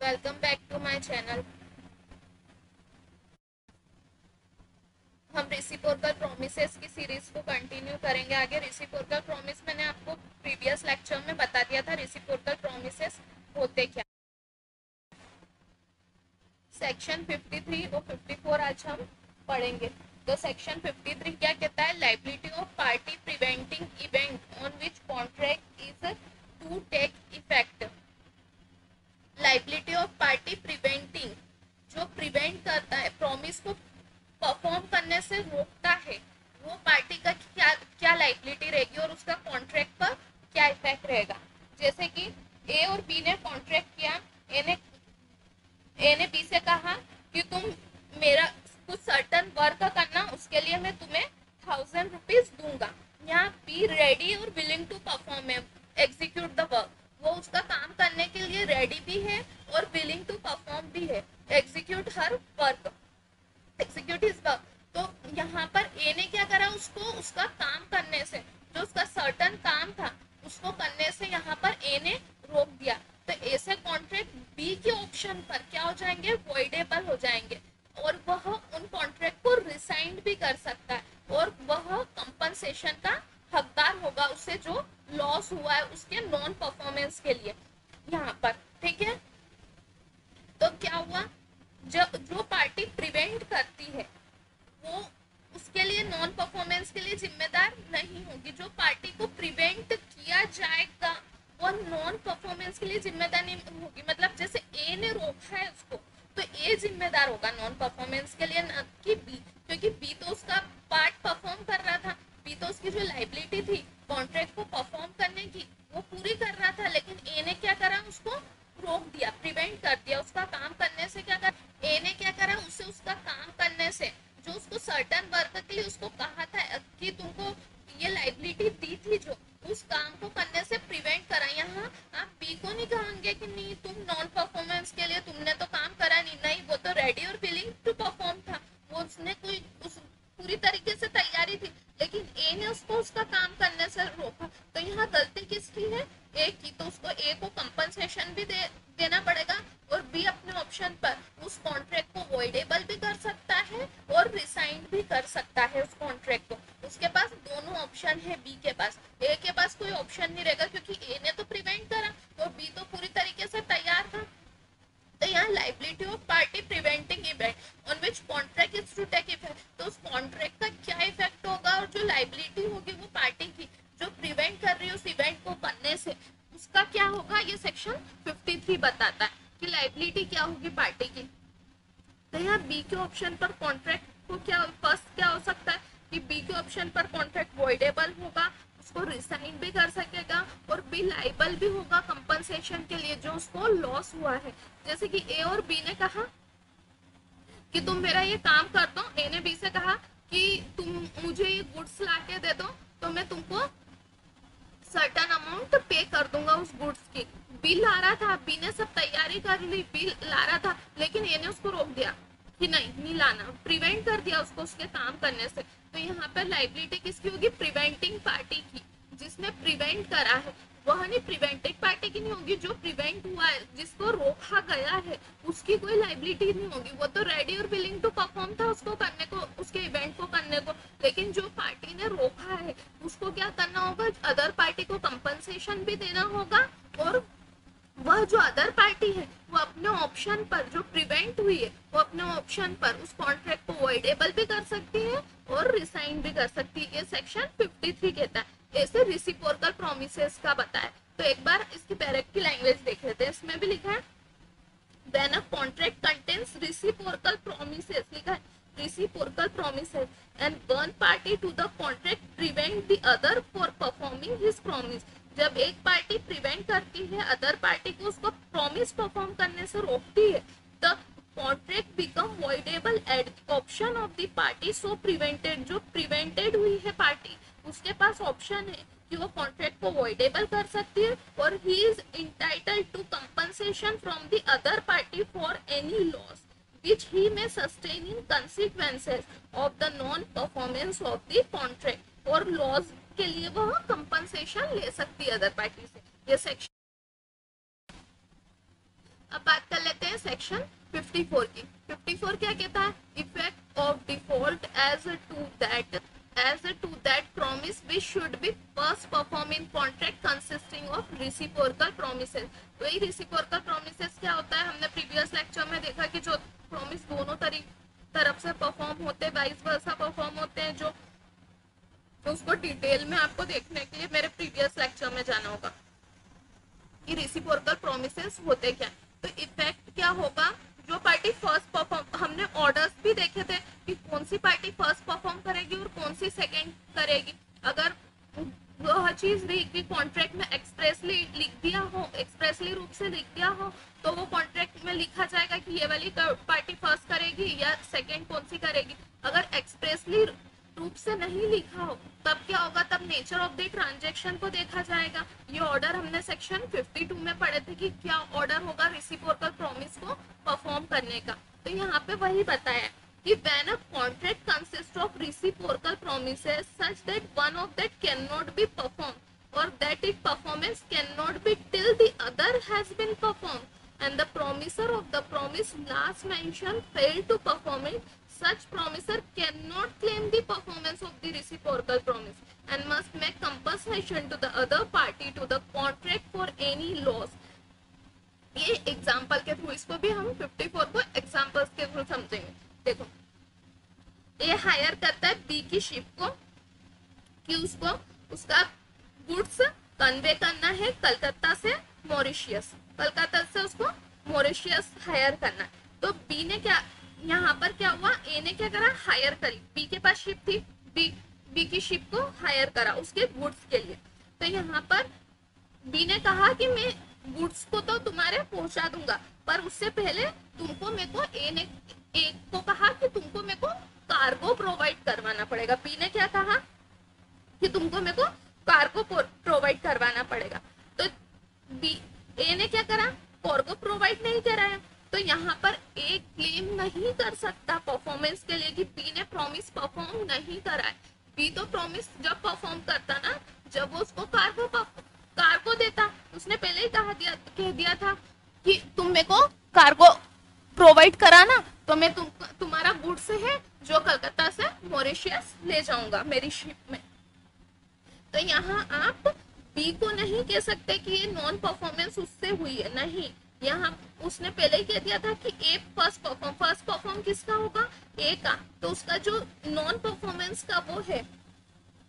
Welcome back to my channel. हम reciprocal promises की series को कंटिन्यू करेंगे आगे। रेसिप्रोकल प्रॉमिस मैंने आपको प्रीवियस लेक्चर में बता दिया था रेसिप्रोकल प्रोमिसेस होते क्या। सेक्शन 53 और 54 आज हम पढ़ेंगे। तो सेक्शन 53 क्या कहता है? Liability of party preventing event on which contract is to take effect. Liability of party preventing, जो प्रिवेंट करता है, प्रॉमिस को परफॉर्म करने से रोकता है, वो पार्टी का क्या क्या लाइबिलिटी रहेगी और उसका कॉन्ट्रैक्ट पर क्या इफेक्ट रहेगा। जैसे कि ए और बी ने कॉन्ट्रैक्ट किया। ए ने बी से कहा कि तुम मेरा कुछ सर्टन वर्क करना, उसके लिए मैं तुम्हें 1000 रुपीज दूंगा। यहाँ बी रेडी और विलिंग टू परफॉर्म है, एग्जीक्यूट द वर्क। वो उसका काम करने के लिए रेडी भी है और विलिंग टू परफॉर्म भी है, execute her work, execute his work. तो यहाँ पर ए ने क्या करा? उसको उसका काम करने से, जो उसका सर्टन काम था उसको करने से यहाँ पर ए ने रोक दिया। तो ए से कॉन्ट्रैक्ट बी के ऑप्शन पर क्या हो जाएंगे? वॉइडेबल हो जाएंगे और वह उन कॉन्ट्रैक्ट को रिसाइन भी कर सकता है और वह कंपनसेशन का हकदार होगा, उससे जो लॉस हुआ है उसके नॉन परफॉर्मेंस के लिए यहाँ पर। ठीक है, तो क्या हुआ? जब जो पार्टी प्रिवेंट करती है वो उसके लिए नॉन परफॉर्मेंस के लिए जिम्मेदार नहीं होगी। जो पार्टी को प्रिवेंट किया जाएगा वो नॉन परफॉर्मेंस के लिए जिम्मेदार नहीं होगी। मतलब जैसे ए ने रोका है उसको, तो ए जिम्मेदार होगा नॉन परफॉर्मेंस के लिए, न कि बी, क्योंकि बी तो उसका पार्ट परफॉर्म कर रहा था। बी तो उसकी जो लाइबिलिटी थी कॉन्ट्रैक्ट को परफॉर्म करने की वो पूरी कर रहा था, लेकिन ए ने क्या करा? उसको रोक दिया, प्रिवेंट कर दिया उसका काम करने से। क्या कर ए ने क्या करा? उसे उसका काम करने से, जो उसको सर्टन वर्क के लिए उसको कहा था कि तुमको ये लाइबिलिटी दी थी, जो उस काम को करने से प्रिवेंट करा। यहाँ आप बी को नहीं कहेंगे कि नहीं तुम नॉन परफॉर्मेंस के लिए तुमने तो काम करा नहीं, नहीं वो तो रेडी और विलिंग टू परफॉर्म था, वो उसने कोई उस पूरी तरीके से तैयारी थी, लेकिन ए ने उसको उसका काम करने से रोका। तो यहाँ गलती किसकी है? ए की। तो उसको ए को कंपनसेशन भी देना पड़ेगा और बी अपने ऑप्शन पर उस कॉन्ट्रैक्ट को वॉइडेबल भी कर सकता है और रिसाइन भी कर सकता है उस कॉन्ट्रैक्ट को। उसके पास दोनों ऑप्शन है बी के पास। ए के पास कोई ऑप्शन नहीं रहेगा क्योंकि ए ने तो प्रिवेंट करा और बी तो पूरी तरीके से तैयार था। तो यहाँ liability of party preventing event on which contract is to take effect, तो उस कॉन्ट्रैक्ट का क्या इफेक्ट होगा और जो लाइबिलिटी होगी वो पार्टी की जो प्रिवेंट कर रही है उस इवेंट को करने से, उसका क्या होगा, ये सेक्शन 53 बताता है कि लाइबिलिटी क्या होगी पार्टी की। तो यहाँ बी के ऑप्शन पर कॉन्ट्रैक्ट को क्या फर्स्ट क्या हो सकता है कि बी के ऑप्शन पर कॉन्ट्रैक्ट वॉइडेबल होगा, उसको रिसाइन भी कर सकेगा और बी लाइबल भी होगा कंपनसेशन के लिए जो उसको लॉस हुआ है। जैसे कि ए और बी ने कहा कि तुम मेरा ये काम कर दो। ए ने बी से कहा कि तुम मुझे ये गुड्स ला के दे दो तो मैं तुमको सर्टन अमाउंट पे कर दूंगा उस गुड्स की। बिल ला रहा था, बी ने सब तैयारी कर ली, बिल ला रहा था, लेकिन ए ने उसको रोक दिया कि नहीं लाना, प्रिवेंट कर दिया उसको उसके काम करने से। तो यहाँ पर लाइबिलिटी किसकी होगी? प्रिवेंटिंग पार्टी की, जिसने प्रिवेंट करा है। वह नहीं प्रिवेंटिंग पार्टी की नहीं होगी, जो प्रिवेंट हुआ है, जिसको रोका गया है, उसकी कोई लाइबिलिटी नहीं होगी। वो तो रेडी और विलिंग टू परफॉर्म था उसको करने को, उसके इवेंट को करने को, लेकिन जो पार्टी ने रोका है उसको क्या करना होगा? अदर पार्टी को कंपनसेशन भी देना होगा और वह जो अदर पार्टी है वो अपने ऑप्शन पर, जो प्रिवेंट हुई है वो अपने ऑप्शन पर उस कॉन्ट्रैक्ट को वॉइडेबल भी कर सकती है और रिसाइन भी कर सकती है। ये सेक्शन 53 कहता है। ऐसे रिसिप्रोकल प्रोमिसेस का बताया। तो एक बार इसकी डायरेक्ट की लैंग्वेज देख लेते हैं। इसमें भी लिखा है when a contract contains reciprocal promises, लिखा है reciprocal promises and one party to the contract prevent the other for performing his promise। जब एक पार्टी प्रिवेंट करती है अदर पार्टी को उसको प्रॉमिस परफॉर्म करने से रोकती है, तब contract become voidable at option of the party so prevented. जो प्रिवेंटेड हुई है पार्टी उसके पास ऑप्शन है कि वो कॉन्ट्रैक्ट को वॉइडेबल कर सकती है और he is entitled to compensation from the other party for any loss which he may sustain in consequences of the non performance of the contract। और लॉस के लिए वह कंपनसेशन ले सकती है अदर पार्टी से। ये सेक्शन। अब बात कर लेते सेक्शन 54 की। 54 क्या कहता है? Effect of default as to that promise which should be first perform in contract consisting of reciprocal promises. तो ये रिसिप्रोकल प्रॉमिसेस क्या होता है? हमने प्रीवियस लेक्चर में देखा कि जो प्रॉमिस दोनों तरफ से परफॉर्म होते हैं, वाइस वर्सा परफॉर्म होते हैं, जो तो उसको डिटेल में आपको देखने के लिए मेरे प्रीवियस लेक्चर में जाना होगा कि रेसिप्रोकल प्रॉमिसेस होते क्या। तो इफेक्ट क्या होगा? जो पार्टी फर्स्ट परफॉर्म, हमने ऑर्डर्स भी देखे थे कि कौन सी पार्टी फर्स्ट परफॉर्म करेगी और कौन सी सेकंड करेगी। अगर वह चीज भी कॉन्ट्रैक्ट में एक्सप्रेसली लिख दिया हो, एक्सप्रेसली रूप से लिख दिया हो, तो वो कॉन्ट्रैक्ट में लिखा जाएगा कि ये वाली पार्टी फर्स्ट करेगी या सेकंड कौन सी करेगी। अगर एक्सप्रेसली रूप से नहीं लिखा हो तब क्या होगा? तब नेचर ऑफ द ट्रांजैक्शन को देखा जाएगा। ये ऑर्डर हमने सेक्शन 52 में पढ़े थे कि क्या ऑर्डर होगा रेसिप्रोकल प्रॉमिस को परफॉर्म करने का। तो यहाँ पे वही बताया कि when a contract consists of reciprocal promises such that one of that cannot be performed or that its performance cannot be till the other has been performed and the promiser of the promise last mentioned failed to perform it, such promiser cannot claim the performance of the reciprocal promise and must make compensation to the other party to the contract for any loss. ये example के through, इसको भी हम 54 को examples के through समझेंगे। देखो, ये हायर करता है बी की शिप को कि उसको उसका गुड्स कन्वे करना है कलकत्ता से मॉरिशियस, कलकत्ता से उसको मॉरिशियस हायर करना है। तो बी ने क्या, यहाँ पर क्या हुआ? ए ने क्या करा? हायर करी। बी के पास शिप थी, बी की शिप को हायर करा उसके गुड्स के लिए। तो यहाँ पर बी ने कहा कि मैं गुड्स को तो तुम्हारे पहुंचा दूंगा, पर उससे पहले तुमको मेरे को, ए को कहा कि तुमको मेरे को कार्गो प्रोवाइड करवाना पड़ेगा। बी ने क्या कहा कि तुमको मेरे को कार्गो प्रोवाइड करवाना पड़ेगा। तो ए ने क्या करा? कार्गो प्रोवाइड नहीं कराया। तो यहाँ पर ए क्लेम नहीं कर सकता परफॉर्मेंस के लिए कि बी ने प्रॉमिस परफॉर्म नहीं करा है। बी तो प्रॉमिस जब परफॉर्म करता ना, जब वो उसको कार्गो देता, उसने पहले ही कह दिया था कि तुम मेरे को कार्गो प्रोवाइड कराना, तो मैं तुम्हारा गुड्स है जो कलकत्ता से मॉरिशियस ले जाऊंगा मेरी शिप में। तो यहाँ आप बी को नहीं कह सकते कि ये नॉन परफॉर्मेंस उससे हुई है, नहीं। यहाँ उसने पहले ही कह दिया था कि ए फर्स्ट परफॉर्म किसका होगा? ए का। तो उसका जो नॉन परफॉर्मेंस का वो है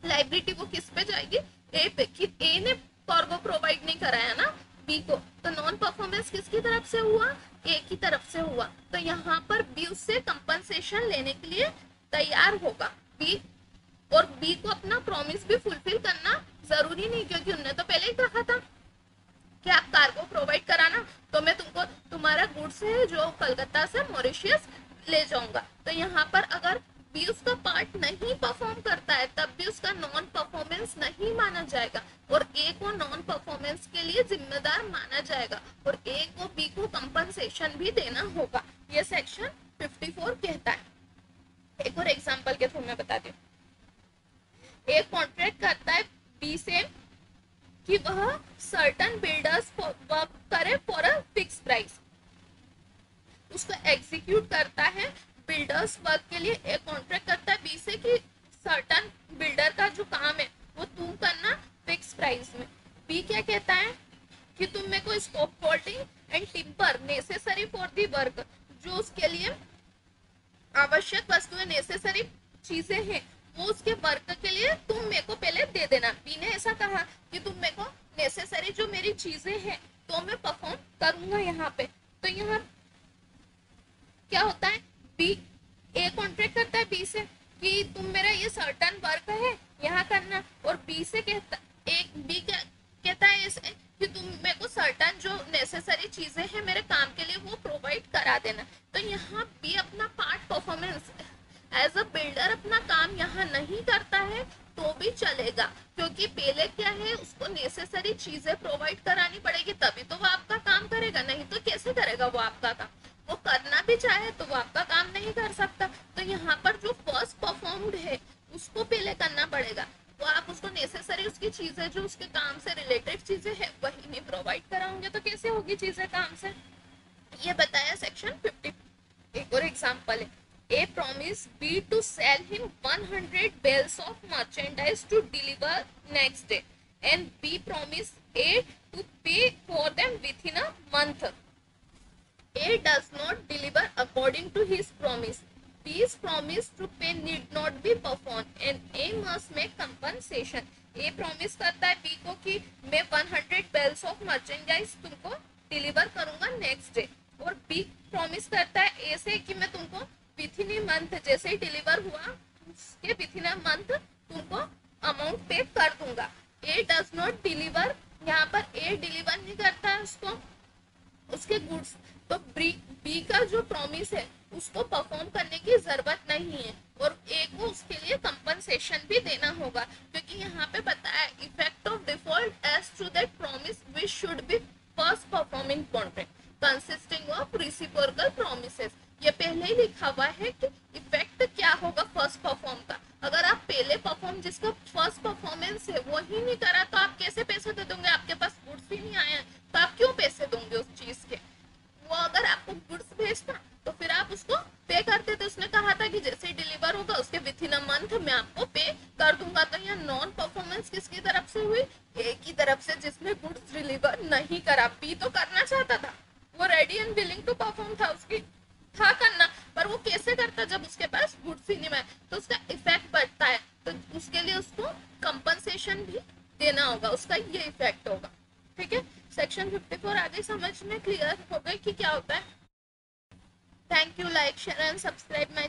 लाइबिलिटी, वो किस पे जाएगी? ए पे, कि ए ने कार्गो प्रोवाइड नहीं कराया ना बी को, तो नॉन परफॉर्मेंस किसकी तरफ से हुआ? ए की तरफ से हुआ। तो यहाँ पर बी उससे कंपनसेशन लेने के लिए तैयार होगा बी, और बी को अपना प्रॉमिस भी फुलफिल करना जरूरी नहीं, क्योंकि उन्होंने तो पहले ही कहा था कि आप कार्गो प्रोवाइड कराना, तो मैं तुमको तुम्हारा गुड्स है जो कलकत्ता से मॉरिशियस ले जाऊंगा। तो यहाँ पर अगर बी उसका पार्ट नहीं परफॉर्म करता है तब भी उसका नॉन परफॉर्मेंस नहीं माना जाएगा और ए को नॉन परफॉर्मेंस के लिए जिम्मेदार माना जाएगा और ए को बी को कंपनसेशन भी देना होगा। ये सेक्शन 54 कहता है। एक और एग्जांपल के थ्रू मैं बताती हूँ। एक कॉन्ट्रैक्ट करता है बी से कि वह सर्टन बिल्डर्स वर्क करे फॉर अ फिक्स प्राइस, उसको एग्जीक्यूट करता है बिल्डर्स वर्क के लिए। एक कॉन्ट्रैक्ट करता है बी से कि सर्टन बिल्डर का जो काम है वो तुम करना फिक्स प्राइस में। बी क्या कहता है कि तुम मेरे को scope holding and temper necessary for the work, जो उसके लिए आवश्यक वस्तुएं नेसेसरी चीजें हैं वो उसके वर्क के लिए तुम मेरे को पहले दे देना। बी ने ऐसा कहा कि तुम मेरे को नेसेसरी जो मेरी चीजें हैं तो मैं परफॉर्म करूंगा यहाँ पे। तो यहाँ क्या होता है? बी, ए कॉन्ट्रैक्ट करता है बी से कि तुम मेरा ये सर्टन वर्क है यहाँ करना, और बी से कहता, एक बी कहता है ऐसे कि तुम मेरे को सर्टन जो नेसेसरी चीजें हैं मेरे काम के लिए वो प्रोवाइड करा देना। तो यहाँ बी अपना part performance as a builder अपना काम यहाँ नहीं करता है तो भी चलेगा, क्योंकि पहले क्या है, उसको नेसेसरी चीजें प्रोवाइड करानी पड़ेगी तभी तो वो आपका काम करेगा, नहीं तो कैसे करेगा वो आपका काम? वो करना भी चाहे तो वो आपका काम नहीं कर सकता। तो यहाँ पर जो फर्स्ट परफॉर्म्ड है उसको पहले करना पड़ेगा। तो आप उसको नेसेसरी उसकी चीजें जो उसके काम से रिलेटेड चीजें है वही नहीं प्रोवाइड कराओगे तो कैसे होगी चीजें काम से? ये बताया सेक्शन 50। एक और एग्जांपल है, A promised B to sell him 100 bales of merchandise to deliver next day, and B promised A to pay for them within a month. A does not deliver according to his promise. B's promise to pay need not be performed, and A must make compensation. A promise करता है B को कि मैं 100 bales of merchandise तुमको deliver करूंगा next day, और B promise करता है A से कि मैं तुमको विथ इन ए मंथ, जैसे ही डिलीवर हुआ उसके विथ इन अ मंथ तुमको अमाउंट पे कर दूंगा. A डज नॉट डिलीवर, यहाँ पर A डिलीवर नहीं करता है उसको उसके गुड्स, तो बी का जो प्रॉमिस है उसको परफॉर्म करने की जरूरत नहीं है, और ए को उसके लिए कंपनसेशन भी देना होगा, क्योंकि यहाँ पे बताया है effect of default as to that promise which should be first performing contract consisting of reciprocal promises. ये पहले ही लिखा हुआ है कि इफेक्ट क्या होगा फर्स्ट परफॉर्म का. अगर आप पहले परफॉर्म जिसका फर्स्ट परफॉर्मेंस है वो ही नहीं करा तो आप कैसे पैसे दे दोगे, आपके पास गुड्स ही नहीं आए तो आप क्यों पैसे दोगे उस चीज के. वो अगर आपको गुड्स भेजता तो फिर आप उसको पे करते थे. उसने कहा था कि जैसे डिलीवर होगा उसके विथ इन अ मंथ मैं आपको पे कर दूंगा. तो यहाँ नॉन परफॉर्मेंस किसकी तरफ से हुई, ए की तरफ से, जिसने गुड्स डिलीवर नहीं करा. बी तो करना चाहता था, वो ready and willing to perform था, उसकी था करना, पर वो कैसे करता जब उसके पास गुड्स ही नहीं है, तो उसका इफेक्ट बढ़ता है. तो उसके लिए उसको कंपनसेशन भी देना होगा, उसका ये इफेक्ट होगा. ठीक है, सेक्शन 54 आगे समझ में क्लियर हो गए कि क्या होता है. Thank you. Like share and subscribe my